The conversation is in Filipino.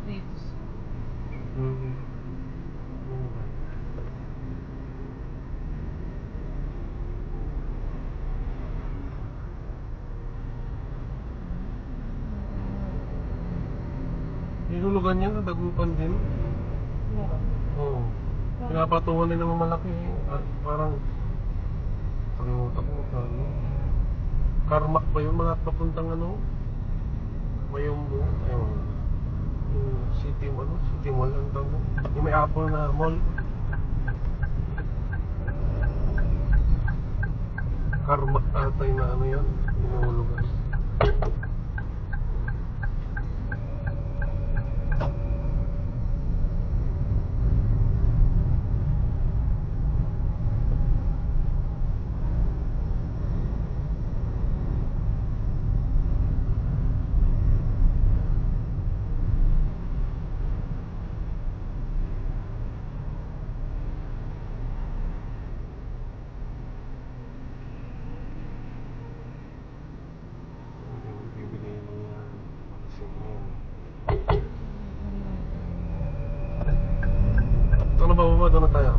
dito. Hmm. Nilulugan niya na dagupan din. Meron. Oo. Pinapatungan din naman malaki. Parang kalimutan ko ano. Carmack ba yun? Mga papuntang ano? Mayumbo. Ayun. Yung City Mall. City Mall ang tawag doon. Yung may Apple na mall. Carmack atay na ano yan. Nilulugan. Bibili niya. Sige. Ito na ba? Doon na tayo.